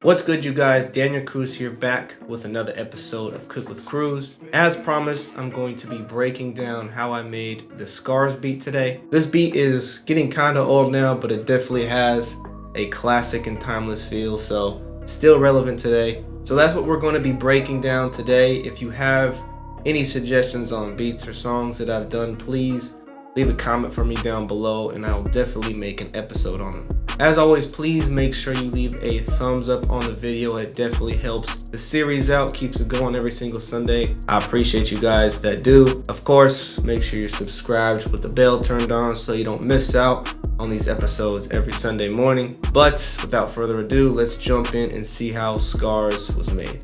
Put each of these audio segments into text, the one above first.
What's good, you guys? Daniel Cruz here, back with another episode of Cook with Cruz. As promised, I'm going to be breaking down how I made the Scars beat today. This beat is getting kind of old now, but it definitely has a classic and timeless feel, so still relevant today. So that's what we're going to be breaking down today. If you have any suggestions on beats or songs that I've done, please leave a comment for me down below and I'll definitely make an episode on them. As always, please make sure you leave a thumbs up on the video. It definitely helps the series out, keeps it going every single Sunday. I appreciate you guys that do. Of course, make sure you're subscribed with the bell turned on so you don't miss out on these episodes every Sunday morning. But without further ado, let's jump in and see how Scars was made.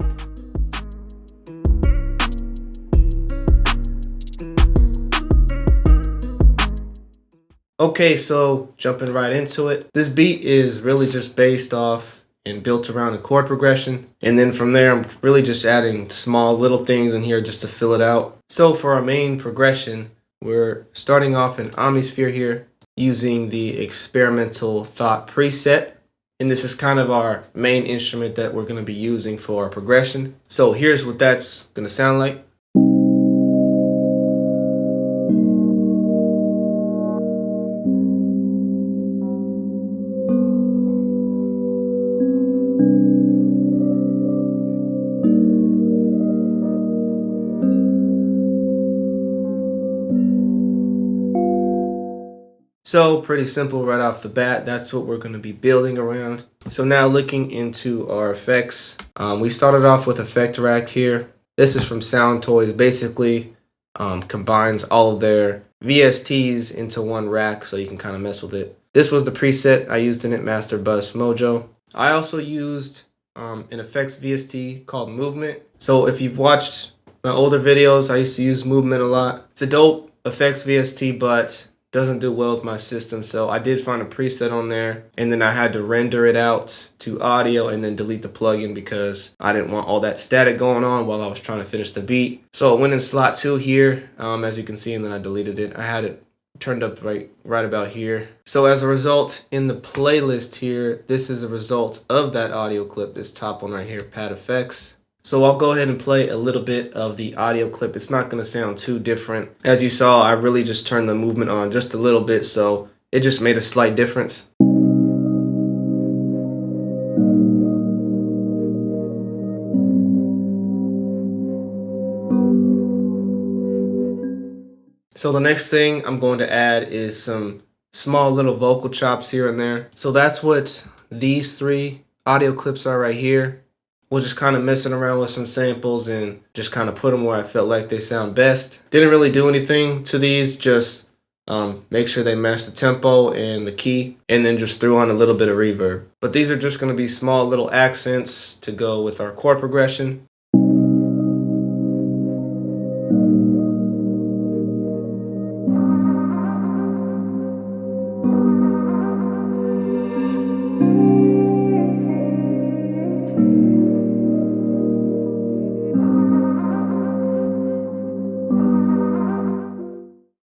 Okay, so jumping right into it. This beat is really just based off and built around a chord progression. And then from there, I'm really just adding small little things in here just to fill it out. So for our main progression, we're starting off in Omnisphere here using the experimental thought preset. And this is kind of our main instrument that we're going to be using for our progression. So here's what that's going to sound like. So pretty simple right off the bat. That's what we're going to be building around. So now looking into our effects, we started off with Effect Rack here. This is from Sound Toys. Basically combines all of their VSTs into one rack so you can kind of mess with it. This was the preset I used in it, Master Bus Mojo. I also used an effects VST called Movement. So if you've watched my older videos, I used to use Movement a lot. It's a dope effects VST, but doesn't do well with my system, so I did find a preset on there, and then I had to render it out to audio and then delete the plugin because I didn't want all that static going on while I was trying to finish the beat. So it went in slot 2 here, as you can see, and then I deleted it. I had it turned up right about here. So as a result, in the playlist here, this is a result of that audio clip, this top one right here, Pad Effects. So I'll go ahead and play a little bit of the audio clip. It's not going to sound too different. As you saw, I really just turned the movement on just a little bit, so it just made a slight difference. So the next thing I'm going to add is some small little vocal chops here and there. So that's what these 3 audio clips are right here. We're just kind of messing around with some samples and just kind of put them where I felt like they sound best. Didn't really do anything to these, just make sure they match the tempo and the key, and then just threw on a little bit of reverb. But these are just going to be small little accents to go with our chord progression.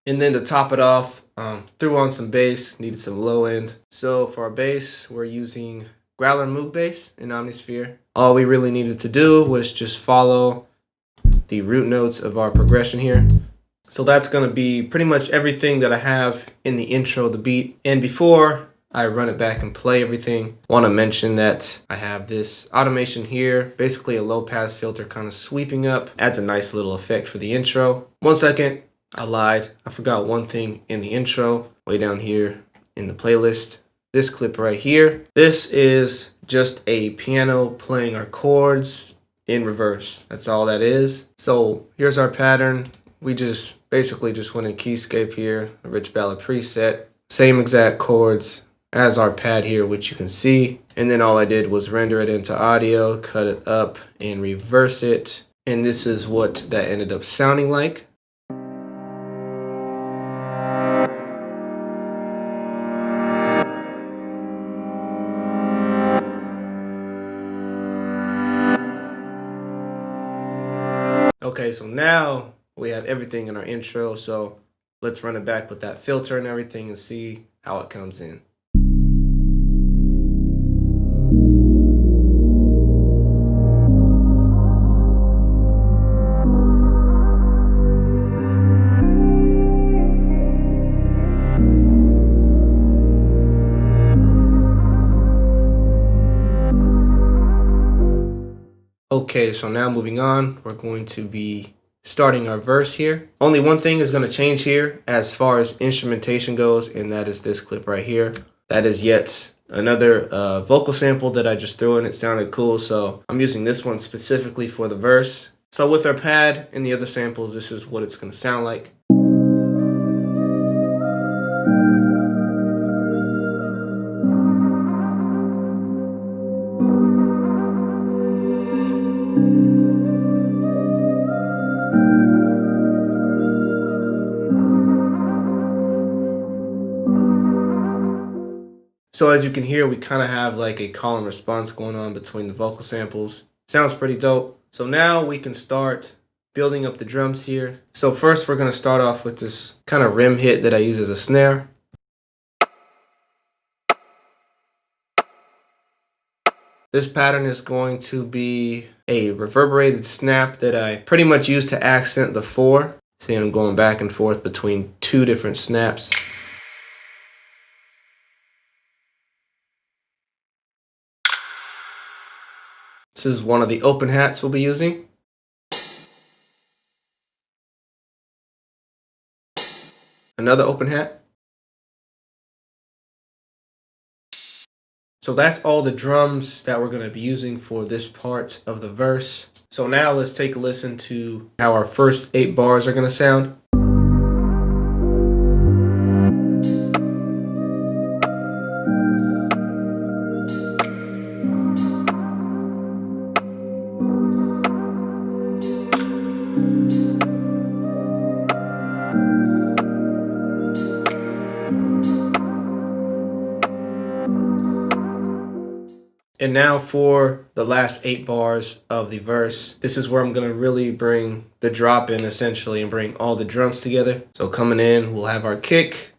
And then to top it off, threw on some bass, needed some low end. So for our bass, we're using Growler Moog bass in Omnisphere. All we really needed to do was just follow the root notes of our progression here. So that's going to be pretty much everything that I have in the intro of the beat. And before I run it back and play everything, I want to mention that I have this automation here, basically a low pass filter kind of sweeping up, adds a nice little effect for the intro. 1 second. I lied. I forgot one thing in the intro, way down here in the playlist. This clip right here. This is just a piano playing our chords in reverse. That's all that is. So here's our pattern. We just basically just went in Keyscape here, a Rich Ballad preset. Same exact chords as our pad here, which you can see. And then all I did was render it into audio, cut it up, and reverse it. And this is what that ended up sounding like. Okay, so now we have everything in our intro, so let's run it back with that filter and everything and see how it comes in. Okay, so now moving on, we're going to be starting our verse here. Only one thing is going to change here as far as instrumentation goes, and that is this clip right here. That is yet another vocal sample that I just threw in. It sounded cool, so I'm using this one specifically for the verse. So with our pad and the other samples, this is what it's going to sound like. So as you can hear, we kind of have like a call and response going on between the vocal samples. Sounds pretty dope. So now we can start building up the drums here. So first we're going to start off with this kind of rim hit that I use as a snare. This pattern is going to be a reverberated snap that I pretty much use to accent the 4. See, I'm going back and forth between 2 different snaps. This is one of the open hats we'll be using. Another open hat. So that's all the drums that we're going to be using for this part of the verse. So now let's take a listen to how our first 8 bars are going to sound. And now for the last 8 bars of the verse. This is where I'm going to really bring the drop in essentially and bring all the drums together. So coming in, we'll have our kick.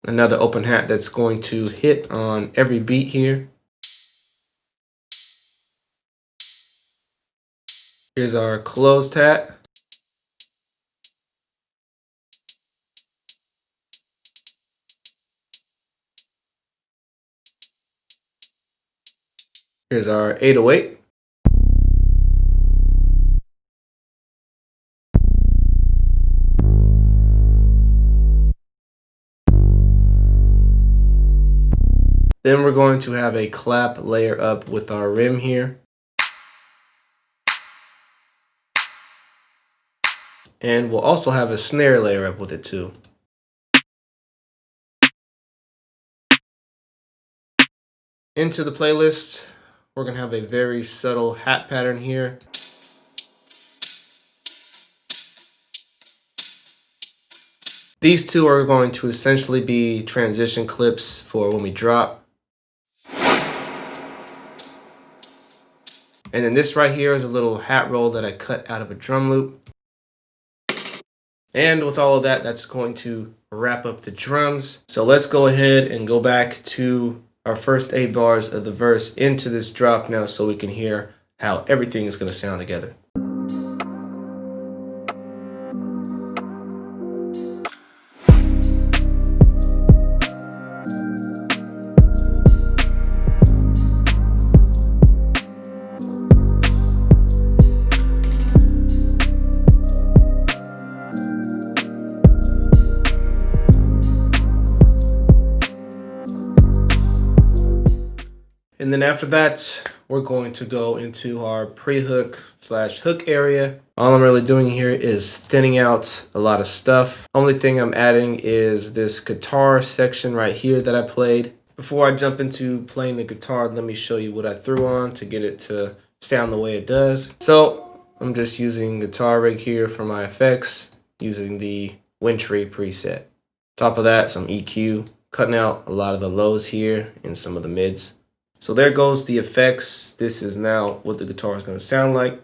Another open hat that's going to hit on every beat here. Here's our closed hat. Here's our 808. Then we're going to have a clap layer up with our rim here. And we'll also have a snare layer up with it too. Into the playlist, we're going to have a very subtle hat pattern here. These 2 are going to essentially be transition clips for when we drop. And then this right here is a little hat roll that I cut out of a drum loop. And with all of that, that's going to wrap up the drums. So let's go ahead and go back to our first 8 bars of the verse into this drop now so we can hear how everything is going to sound together. And then after that, we're going to go into our pre-hook / hook area. All I'm really doing here is thinning out a lot of stuff. Only thing I'm adding is this guitar section right here that I played. Before I jump into playing the guitar, let me show you what I threw on to get it to sound the way it does. So I'm just using guitar rig here for my effects, using the Wintry preset. Top of that, some EQ, cutting out a lot of the lows here and some of the mids. So there goes the effects. This is now what the guitar is going to sound like.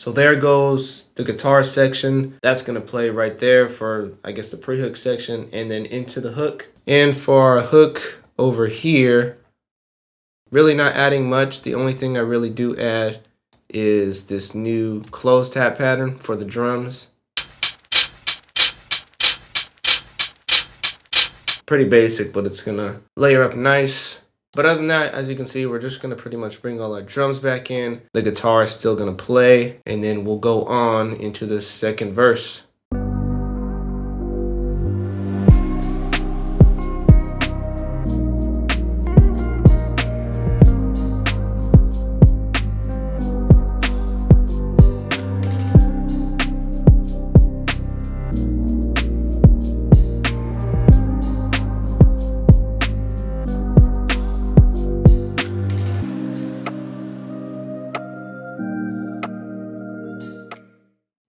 So there goes the guitar section. That's gonna play right there for, I guess, the pre-hook section, and then into the hook. And for our hook over here, really not adding much. The only thing I really do add is this new close tap pattern for the drums. Pretty basic, but it's gonna layer up nice. But other than that, as you can see, we're just gonna pretty much bring all our drums back in. The guitar is still gonna play, and then we'll go on into the second verse.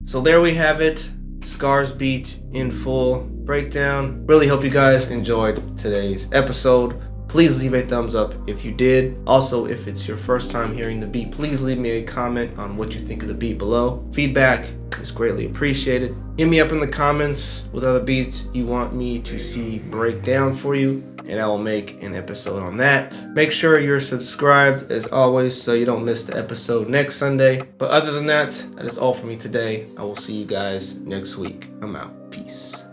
So there we have it, Scar's beat in full breakdown. Really hope you guys enjoyed today's episode. Please leave a thumbs up if you did. Also, if it's your first time hearing the beat, please leave me a comment on what you think of the beat below. Feedback is greatly appreciated. Hit me up in the comments with other beats you want me to see break down for you, and I will make an episode on that. Make sure you're subscribed as always so you don't miss the episode next Sunday. But other than that, that is all for me today. I will see you guys next week. I'm out. Peace.